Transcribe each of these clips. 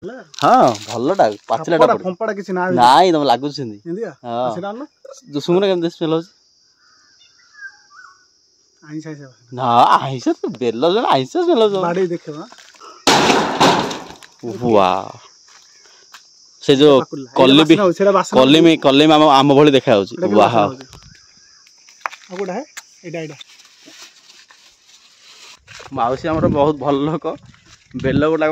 हाँ भलटा पाचिलाटा फंपड़ा किसी ना नाई तुम लागुछ सेंदी इंदिया हां सेटा न जो सुंगना केम स्मेल हो आइस आइस ना आइस तो बेल्लो जण आइस स्मेल हो बाडी देखबा वाह से जो कल्ली आम भली देखा होची वाह आगुडा है एडा एडा माउसी हमर बहुत भल लोक बेल गुडा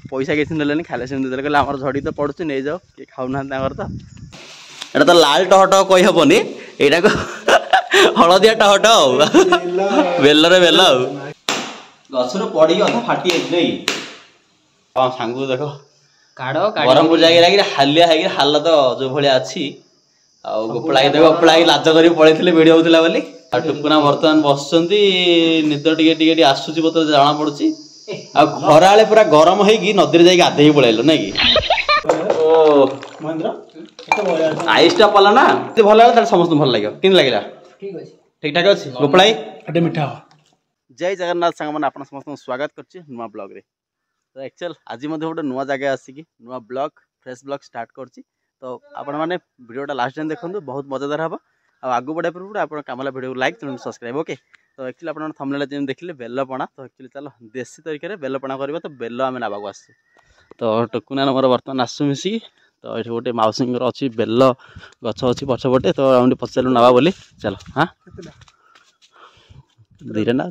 पैसा किसी नेलेनी खाले सेम देले कहले हमर झड़ी तो पड़ुची नै जाओ कि खाउ ना तांगर तो एटा तो लाल टहट कहि हबनी एटा को हळदिया टहट बेल रे बेल गछरो पड़ी अथा फाटी नै हां सांगु देखो काढो बरमपुर जाके लागी हालिया है हाल तो जो भलिया अछि आ गोपळाई देखो गोपळाई लाज करी पळैथिले वीडियो होतला बोली आ टुकुना वर्तमान बसचंती निद टिके टिके आसुची बोतो जाना पड़ुची आ घराळे पूरा गरम हेगी नदी जाई गाधेई पळैलो नै की ओ महेंद्र आइसटा पला ना ते भल लागला समस्त भल लागियो किन लागिला ठीक अछि ठीक ठाक अछि गोपळाई अटे मिठा जय जगन्नाथ संग मन आपन समस्त स्वागत करछि नुवा ब्लॉग रे तो एक्चुअल आज मध्य गोटे नुआ जगह आसिकी नुआ ब्लॉग फ्रेश ब्लॉग स्टार्ट करछि तो आपण माने वीडियोटा लास्ट टाइम देखंतु बहुत मजेदार हबो आ आगु बढ़े पूर्व आपण कामला video like channel subscribe okay तो एक्चुअली आपण थंबनेल जेम देखिले बेलपणा तो एक्चुअली चलो देसी तरीके रे बेलपणा करबो तो बेल आमे नाबाकू आसु तो टकुना नंबर वर्तमान आसु मिसी तो एठी गोटे माउसिंगर अछि बेल गछ अछि पछपटे तो आउंडी पछलु नाबा बोली चलो हां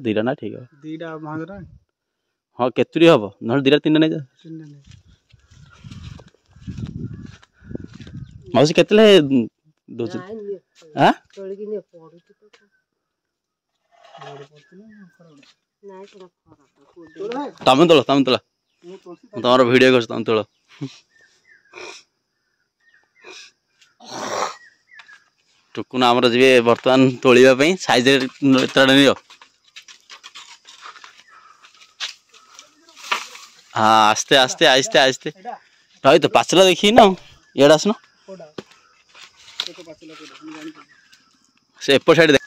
दीरा ना ठीक है दीटा मांगरा हाँ केतुरी हम ना दीटा तीन नहीं जा मौसी केतले दोज हां तोळी कि ने पडुची तो तमे तोला तमर वीडियो कर तमे तोला टुकुना हमर जीवे वर्तमान तोलिबा पई साइज एतडा नियो हाँ आस्ते आस्ते आस्ते आस्ते रही तो पाचला देखी ना इड़ा आसना से एपट साइड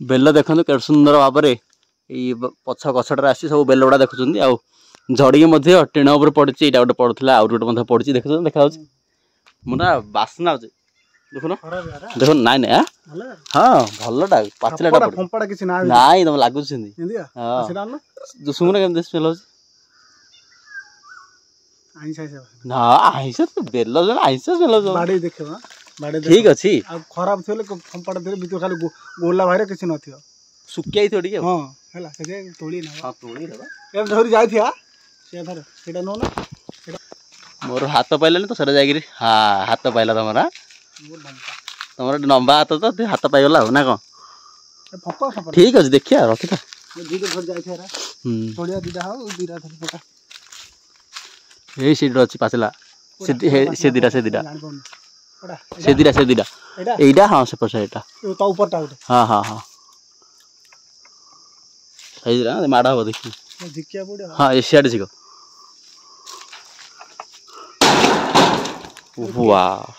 बेल देखो के सुंदर भाव में पछ गछटर आसी सब बेल गुड़ा देखुं आ झड़ी टीण उपर पड़ी यहाँ गोटे पड़ता आउ गोटे पड़ी देखुन देखा मुना बासना देखुन देखो नाई ना हाँ भलटा पाचिलाटा फंपड़ा किसी ना नाई तुम लागुछ जो सुंगना केम स्मेल हो आइस आइस ना आइस तो बेल जण आइस स्मेल हो बाडी देखबा बाडी ठीक अछि आ खराब थले फंपड़ा थले बितो खाली गोला बाहर किसी न थियो सुकियाई थोड़ी के हां हला से तोड़ी ना हां तोड़ी देबा ए धरि जाई थिया से धर सेटा नो ना मोर हाथ पाइले तो सरे जागिरी हां हाथ पाइला तमरा तमरा नंबा हाथ तो हाथ पाइ गला ना को फंपा ठीक अछि देखिया रखिता दीदे धर जाई थिया तोड़िया दीदा हो दीदा धर पका ए सीट अछि पाचला से दीदा एडा हां से पछा एटा तो ऊपर टा हां हां हां सही रा माडा हो देखि जिकिया पड़े हां एशिया जिको वाह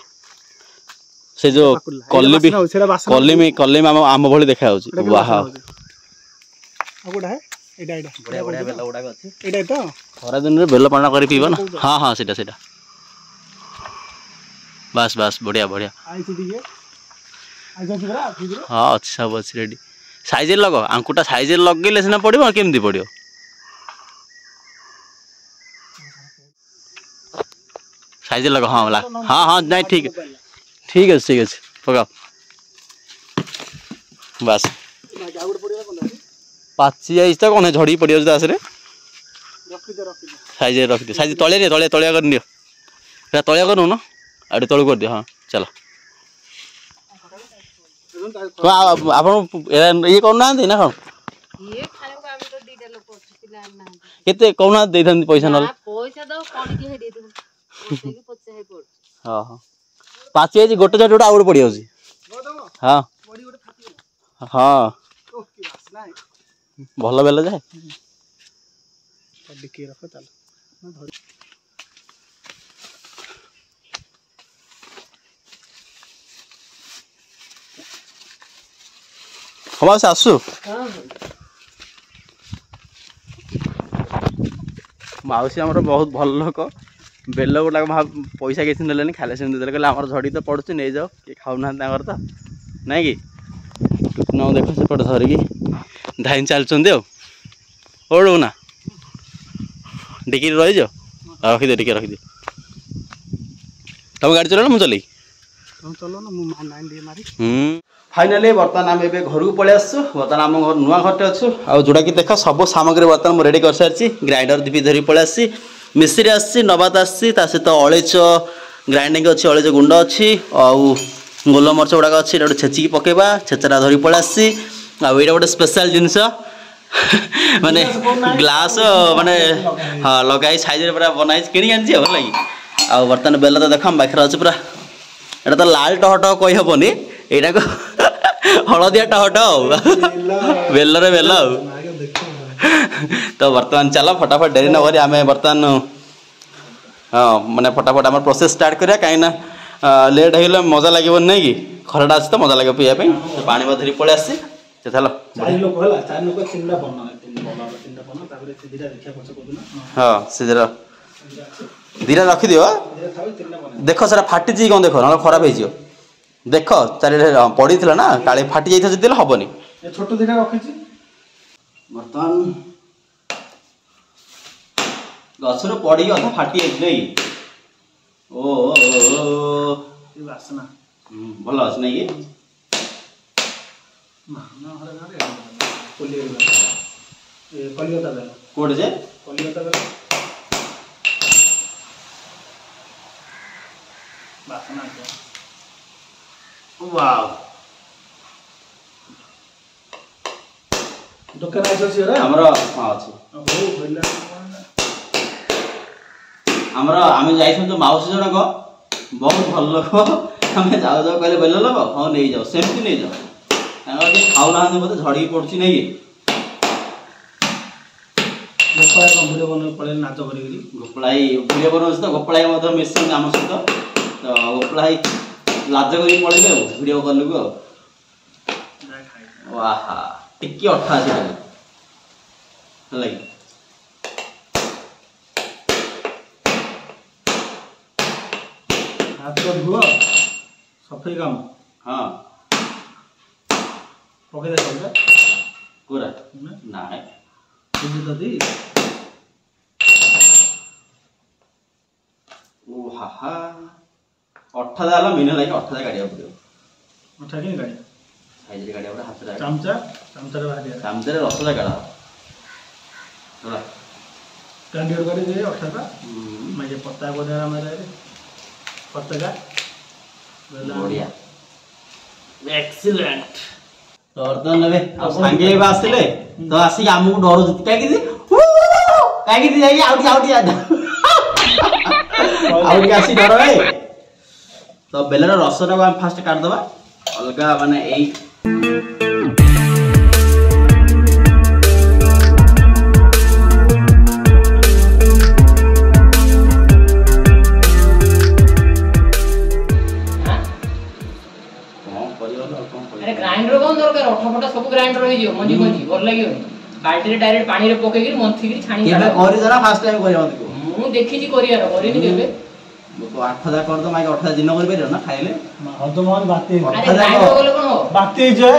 से जो कल्ली आम भली देखा होची वाह आगुडा है एडा एडा बढ़िया बढ़िया बेल गुडा अछि एडा तो खरा दिन रे बेल पाना करी पीबो ना हां हां सेटा बस बस बढ़िया बढ़िया आई दिए आजा फिरा ठीक रे हां अच्छा सब अछि रेडी साइज लगो आंकुटा साइज लगेले सिना पड़िबो केमदी पड़ियो साइज लगो हां वाला हां हां नहीं ठीक है पकाओ बस पाची जाइस त कोन झड़ी पड़ियो दास रे रख दे साइज तळिया कर नियो एटा तळिया करू न आडे तळ कर दियो हां चलो तो आपण ये कोन ना दे ना ये खाले को हम तो दीटा लोक पिला ना केते कोना दे थन पैसा न पैसा दो कोन के दे दू ओसे की पचे है पड़ हां हां पाची जी गोटे जट आउड पड़ी होसी हां बड़ी गोटे फाटी हां ओ की वासना है भलो बेल जाय डिके रखो चल ना धर हम से आसु माउसी आमर बहुत भल लोक बेल गुड़ा पैसा किसी ना खाले से कहले आम झड़ी तो पड़ुच नहीं जाओ कि खाऊना तो ना कि टुकन देख सेपटे धरिकी धाइन चलते आड़ू ना डिकी रही रखिदे टे रखिदे तुम गाड़ी चलो मुझे चल फाइनाली बर्तमान आम ए घर को पलि आसु बर्तमान आम घर नुआ घरटे अच्छु आ जोटा कि देख सब सामग्री बर्तमान मुझे रेडी कर सारी ग्राइंडर भी धरी पलि आसी मिस्त्री आसी नबात आसी सहित अलेच ग्राइंडिंग अच्छी अलेच गुंड अच्छी आउ गोलमरच गुड़ाक अच्छी गोटे छेचिकी पकेबा छेचरा धरी पलि आसी आईटा गोटे स्पेशल जिनस माने ग्लास माने हाँ लगाई साइज पूरा बनाई किणी आनी भल लगी आ बर्तमान बेल तो देख पाखे अच्छे पूरा एटा तो लाल टहटह कही हेनी यहाँ को हलदिया टहटह बेलरे बेल तो बर्तमान चल फटाफट डेरी न करी आम बर्तमान हाँ मैंने फटाफट आम प्रोसेस स्टार्ट करा कहीं लेट हो मजा लगे नहीं कि खराटा अच्छे तो मजा लगे पीवाई पानी धरी पलि आसी चलो हाँ से दीटा रखिद देख सारा फाटी कौन देख ना खराब हो देख चार पड़ी थी ना काले फाटी जाइए हेनी छोट दीटा रखी बर्तमान गचर पड़ी अधा फाटी जाइए ओ बासना भल अच्छे नहीं कौटे जे दुकान आमर हाँ अच्छे आमर आम जा माउसी जनक बहुत भल लोक आम जाऊ जाऊ कहले बेल लोक हाँ नहीं जाओ सेमती नहीं जाओ खाऊ ना बोलते झड़ी पड़ी नहीं नाच कर गोपलाई वीडियो बनाऊँ तो गोपलाई मिशन आम सहित तो गोपलाई लाज कर पड़े वीडियो कल को वाह टिकी अठा अच्छे हाथ धुआ सफाई काम हाँ पकई दे पूरा ना दी ओ हा हा अठा दाला मीन लगे अठा गाड़िया पड़ो अठा कि गाड़ी साइज रे गाड़िया हाथ रे चमचा चमचा रे बाहर चमचा रे रसदा गाड़ा होला कांडी गाड़ी दे अठा का माजे पत्ता गोदा मारे पत्ता का बढ़िया एक्सीलेंट तो बर्तमान ने अब सांगे आसले तो आसी आमको डर जति काई जाई आउटी आउटी आसी डर है तो बेलर रसटा को हम फास्ट काट दबा अलगा माने एई ग्राइंडर कौन दरकार अठा फटा सब ग्राइंडर हो जियो मंजी मंजी भल लागियो बाल्टी रे डायरेक्ट पानी रे पके के मंथी के छाणी केबे करि जरा फास्ट टाइम करिया मत मु देखि छी करिया करिनि केबे तो 8000 कर दो माइक 8000 दिन कर परियो ना खाइले हदमान बाती ग्राइंडर बोले कोन हो बाती जे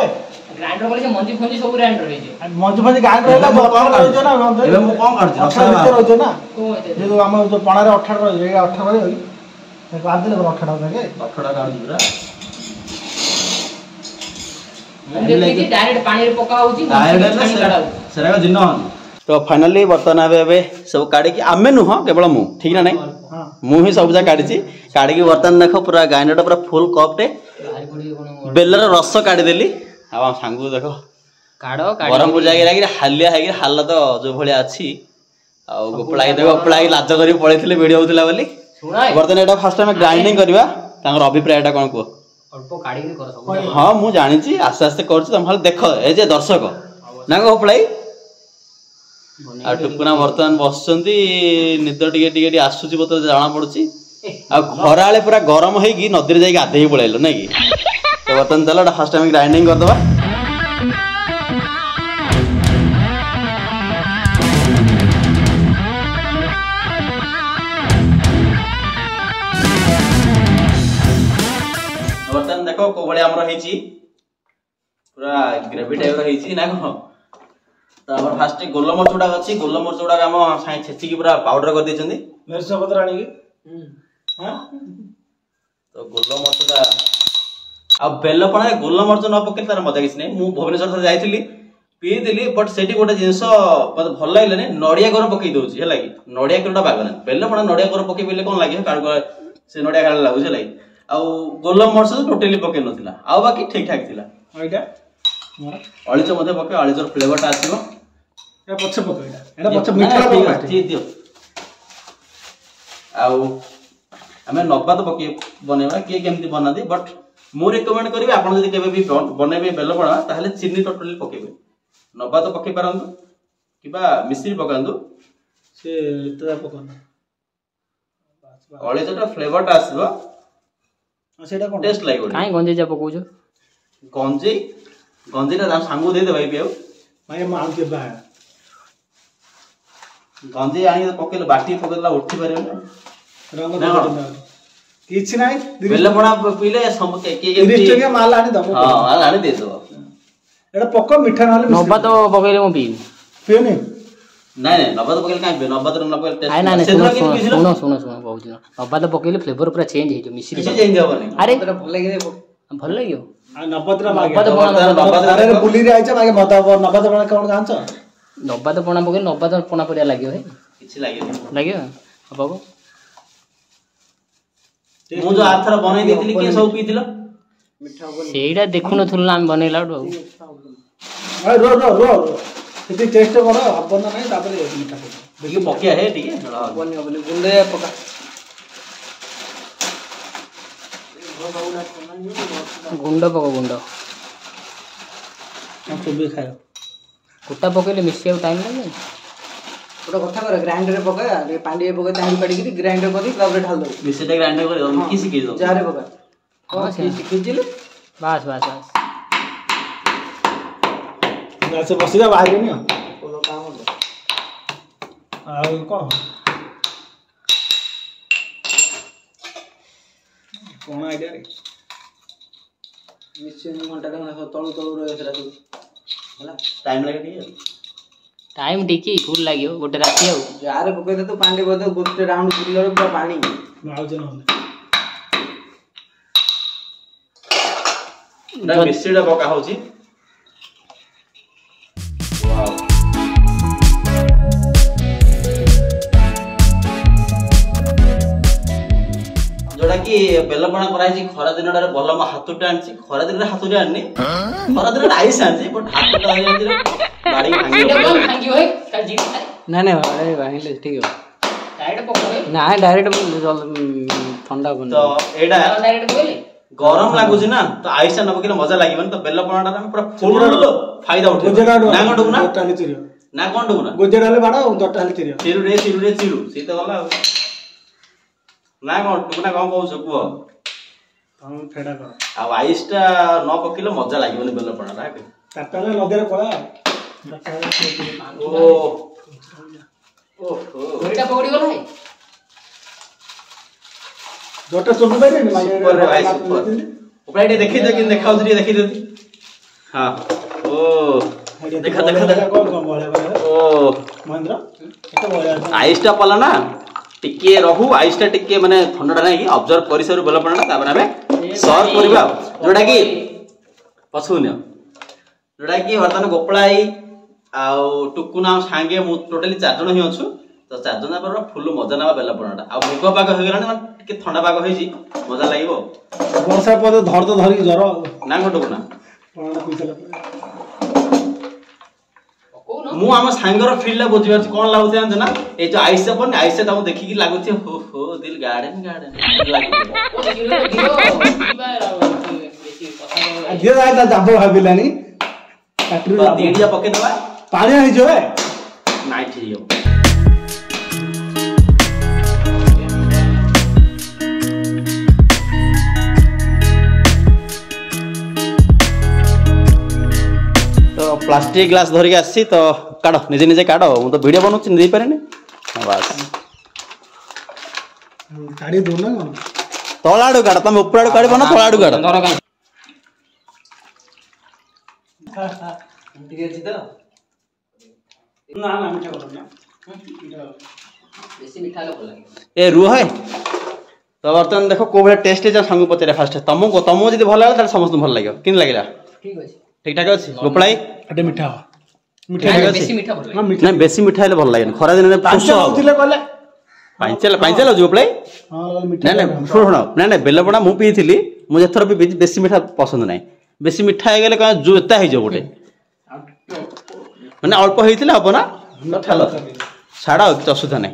ग्राइंडर बोले से मंजी फंजी सब ग्राइंडर हो जे मंजी फंजी ग्राइंडर होला कौन कर ना एबे मु कोन कर छ रह जे ना को होते जे तो हम जो पणा रे 18 रह जे 18 रह ते काट देले 18 के 18 काट दिबरा देखि डायरेक्ट पानी रे पका होची डायरेक्ट सेरा जिन्न तो फाइनली बर्तमान एबे सब काढी कि आमे नु केवल मु ठीक ना नहीं मु ही सब जा काढी छी काढी कि बर्तमान देखो पूरा ग्राइंडर पूरा फुल कप टे बेलर रस काढी देली आ हम सांगु देखो काढो बरमपुर जागी लागी हालिया हागी हाल तो जो भलिया अछि आ गोपलाई देखो गोपलाई लाज करी पळेथिले वीडियो होतला बोली बर्तमान एटा फर्स्ट टाइम ग्राइंडिंग करबा तांगर अभिप्रायटा कोन को अल्प काढी के कर सब हां मु जानि छी आस्ते आस्ते करछ तुम खाली देखो ए जे दर्शक ना गोपलाई आ टुकुना बर्तमान बसचंती निद टिके टिके आसुची बतो जाना पड़ुची आ घर आले पूरा गरम हेगी नदी रे जाई गाधेई पळैलो नै कि तो बर्तमान चलो फर्स्ट टाइम ग्राइंडिंग कर दबा देखो को भले हमर हेची पूरा ग्रेवी टाइप रो हेची ना को तो हमर फास्ट गोलमरच उडा अछि गोलमरच उडा हम साइ छेची की पूरा पाउडर कर देछंदी मिर्च पत्र आनी की हां तो गोलमरच का आ बेल पणा गोलमरच न पके तार मजा किछ नै मु भुवनेश्वर से जाइथिली पी दिली बट सेठी गोटे जिंस मते भल लागले नडिया घर पकई दोछि हला की नडिया केटा बागन बेल पणा नडिया घर पकई बेले कोन लागि काड़ से नडिया काड़ लागु छै लागि आ गोलमरच टोटली पके नथिला आ बाकी ठीक ठाक थिला ओइटा अळिचो मते पके अळिचो फ्लेवर टा आसीबो एटा पछे पके एटा पछे मीठा पके जी दियो आ हमें नब्बा तो पके बनेबा के केमती बना दी बट मु रिकमेंड करबी आपण जदी केबे भी बनेबे बेल पणा ताहले चीनी टोटली पकेबे नब्बा तो पके परंतु किबा मिश्री पकांदु से तदा पकन अळिचोटा फ्लेवर टा आसीबो सेटा कोन टेस्ट लागो काई गंजे जा पकोछ गंजेटा दाम सांगु दे दे भाई पियो भाई माल के बा गंजे आनी पकेले बाटी पकेला उठी पारे रंग तो किछ नाही बेल पणा पीले सम के 30 टका माल आनी दबो हां आनी दे दो एटा पक्का मिठा नाले नब्बा तो पकइले मो पी पियोनी नहीं नब्बा तो पकेले काई नब्बा तो नब्बा टेस्ट आय ना सुनो बहुत नब्बा तो पकइले फ्लेवर पूरा चेंज हे जो मिश्री किसी चेंज होबनी अरे भल लागियो आ नब्बा मागे नब्बा तो पणा अरे बुली रे आइछ मागे नब्बा तो पणा कोन जानछ नब्बा तो पणा पकइले नब्बा तो पणा पड़िया लागियो हे किछि लागियो लागियो बाबू मु जो आथरा बनै देथिली के सब पीथिलो सेइडा देखु नथुल हम बनेला डो अरे रो इति टेस्ट करो हबन नाही तापरे मीठा देखि पकिया हे ठीक है बन्नी बन्नी गुंडे पका गुंड पको गुंड हम सब भी खायो कुटा पकइले मिसिया टाइम लागे गोटे कथा कर ग्राइंडर रे पका रे पांडी पका ताही काटी के ग्राइंडर कर तब रे ढाल दो मिसेटा ग्राइंडर कर हम की सिखै दो जारे पका हां से सिखिजिले बस से बसी जा बाहर नहीं कोनो काम हो आ कोन कोन आइडिया रे निश्चय घंटा का तळु तळु रे सेरा तू होला टाइम लागे ठीक है टाइम टिकी फुल लागियो गोटे राती आउ जारे पके तो पांडी बदे गोटे राउंड बुलिलो रे पूरा पानी माउ जन ना मिसेटा पका होची वाओ जोड़ा कि बेलपणा कराई खरा दिन भल मो हाथुटा आनी खरा दिन हाथुटा आनी खरा दिन आईस आनी बट हाथुटा गाड़ी भांगियो है का जी ना ना अरे भाईले ठीक है डायरेक्ट पको ना डायरेक्ट ठंडा बन तो एडा डायरेक्ट बोले गरम लागुची ना तो आईसा न पकेले मजा लागिबन तो बेलपणाटा हम पूरा फुल फायदा उठे ना कोन डुना टाली चिरियो ना कोन डुना गोजेडाले बाडा दट्टा हाली चिरियो चिरु रे सी तो गला ना कोन डुना कोन कहू सकू हम फेडा कर आ आईसटा न पकेले मजा लागिबन बेलपणाटा के टाटाले नदीरे पळा ओ ओहो ओइटा पकड़ी गला है दट्टा सोनु बाई रे सुपर रे भाई सुपर ऊपर एटे देखि दे कि देखाउ देखि दे हां ओ देखा कोन कोन बोले ओ महेंद्र एटा बोले आइसटा पला ना टिके रहू आइसटा टिके माने ठंडाटा नै ऑब्जर्व करि सर बेल पणा तापर हमें सर्व करबा जोडा कि पछुन्य जोडा कि वर्तमान गोपळाई आ टुकुना सांगे मु टोटली 4 जण ही अछु तो 4 जण पर फुल मजा नाबा बेल पणाटा आ मेघ पाग हो गेलानी टिके ठंडा पाग होई जी मजा लागिवो वर्षा पद धर तो धरी जरो ना टुकुना पणा पिसला पको न मु हम सांगर फील बुझि बार कोन लागु जान ना ए जो आइस अपन आइस ता देखि कि लागु छ हो दिल गार्डन लागु ओ देखियो किबा बेसी कथा दियो जाय ता जाबो भाबिलानी काटरू तो दीडिया पके दबा पानी आइ जो है नाइ ठीक हो तो प्लास्टिक ग्लास धरिक आसी तो काढ निजे निजे काढ मु तो वीडियो बनउछ नै पारेनी बस काडी दो ना कोन तळाडू काढ तुम ऊपर आडू काढबो ना तळाडू काढ ଟିକେ ଅଛି ତ ନା ନା ମିଠା ଭଲ ନା ବେଶୀ ମିଠା ହେଲେ ଭଲ ଲାଗେ। ए रुह है तो बर्तमान देखो को भाई टेस्ट है संग पचारे फास्ट तुमको जब भल लगे समस्त भल लगे कि लगे ठीक ଅଛି। ठीक ठाक अच्छे गोपलाई ଏଟେ ମିଠା ठीक ठाक ବେଶୀ अच्छे ମିଠା ଭଲ ହଁ ଲାଗେ। ମିଠା ना बेसी मिठा हेले भल लगे खरा दिन ଥିଲେ କଲେ पांचल हो गोपलाई ହଁ ମିଠା ना ना शुण शुण ना ना बेलपड़ा मु पीली मुझे थर भी बेसी मिठा पसंद ना बेसी मिठा हो गले कौन जोता हो गोटे मैंने अल्प होता हम ना तो ठाल छाड़ कि असुविधा ना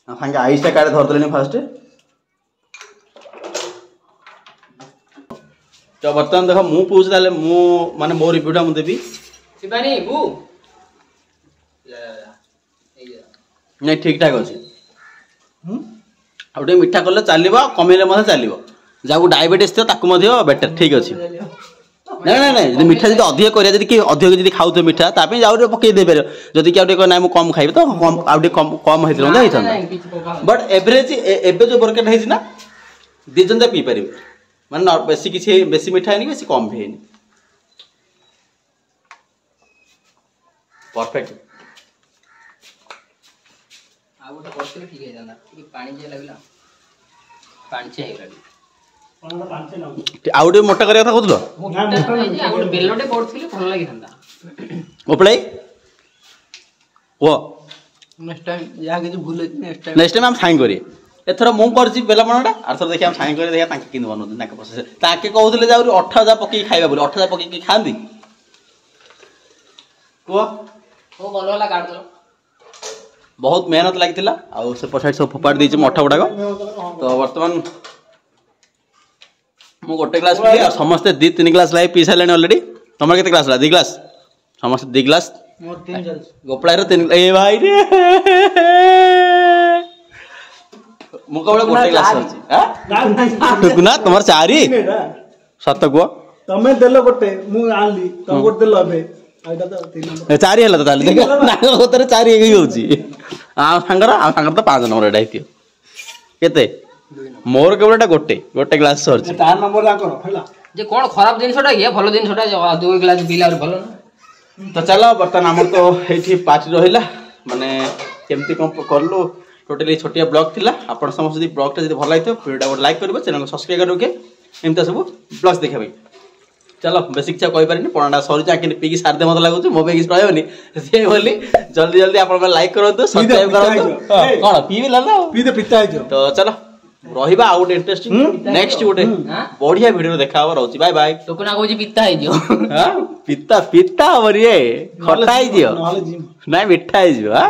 सागे आईसटा काड़े धरदे फास्ट तो बर्तमान देख मु पूछ मु माने मो रिव्यूटा मु देबी ଶିବାନୀ ବୁ नहीं ठीक ठाक अच्छे आउ मीठा कले चलो कमेले चलो जहाँ डायबिटीज थी बेटर ठीक अच्छे ना ना ना मीठा जी अधिक कर अधिक जी खाऊ मीठा जाऊ पकई दे पार जदि कि ना मुझे कम खाइबे तो कम कम होता बट एवरेज एवं जो बरकेट है ना दी जन पी पारे माने बेसी किसी बेसी मिठा है बेसी कम भी है परफेक्ट ଆଉ ଗୋଟେ କରିଥିଲେ ଠିକ ହେଇଥାନ୍ତା ଟିକେ ପାଣି ଯେ ଲାଗିଲା ପାଣି ଚେ ହେଇଗଲା आउ मोटा करने कथा कहूल ଗୋଟେ ବେଲଟେ ପଡୁଥିଲେ ଭଲ ଲାଗିଥାନ୍ତା। ओपड़ाई वो ନେକ୍ସଟ ଟାଇମ୍ ଯାହା କିଛି ଭୁଲ ହେଇଛି ନେକ୍ସଟ ଟାଇମ୍ नेक्स्ट टाइम हम साइन करिए एथर मु करछि बेलापणटा आर थर देखि हम साइन करिए देखा ताके किन बनउ ताके प्रोसेस ताके कहउतले जाउ 8000 पकी खाइबा बोली 8000 पकी खांदी को ଓ ଭଲ ହେଲା କାଟ ଦଲ बहुत मेहनत लागितिला आ से पछाड सब फोपाड़ दी मठा गुडाको तो वर्तमान मु गोटे ग्लास पी आ समस्त 2-3 ग्लास लाई पी सालेनी ऑलरेडी तमर केते ग्लास ला 2 ग्लास समस्त 2 ग्लास ମୋର 3 ଚାଲିଛି गोपड़ाई रे 3 ए भाई रे मु कबळे गोटे ग्लास अछि हां गुना तमर चारी सत को ତମେ ଦେଲ ଗୋଟେ ମୁଁ ଆଣିଲି ତମେ ଗୋଟେ ଦେଲ ଏବେ ଏଇଟା ତ 3 ନମ୍ବର चारि हला तो ताले देख ना तोरे चारि एक होउची आ सांगर तो 5 नंबर एटा हितियो केते मोर केवलटा गोटे ग्लास सरची 4 नंबर आकर हैला ଯେ କଣ ଖରାପ ଜିନିଷଟା କି ଭଲ ଜିନିଷଟା 2 ଗ୍ଲାସ ପିଇଲା ଭଲ ना तो चलो बर्तमान आमर तो ये पार्टी रहा माने केमती कम करलु टोटली छोटिया ब्लॉग थिला आपण समस्त जदी ब्लॉग ता जदी भल लागितो वीडियो को लाइक करबो चैनल को सब्सक्राइब करके एमता सब ब्लॉग्स देखा भाई चलो बेसिक चा कहि पारिनी पणाडा सरी जा कि पीकी सार दे मत लागुछ मो पे किस रहबनी से बोली जल्दी जल्दी आपण लाइक करंतु सब्सक्राइब करंतु कोन पीबी ला पी दे पिता है जो तो चलो रहिबा आउट इंटरेस्टिंग नेक्स्ट गोटे बढ़िया वीडियो देखा रहउची बाय बाय ଟୋକନା କହୁଛି ପିତା ହେଇଯିବ हां पिता पिता बरिए खटा ही जियो ନହେଲେ ଜିମ୍ ନାଇଁ ମିଠା ହେଇଯିବ ହାଁ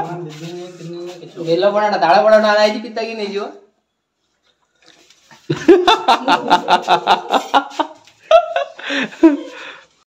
ବେଲ ବଡାଟା ତାଳ ବଡା ନା ହେଇଛି ପିତା କି ନେଇଯିବ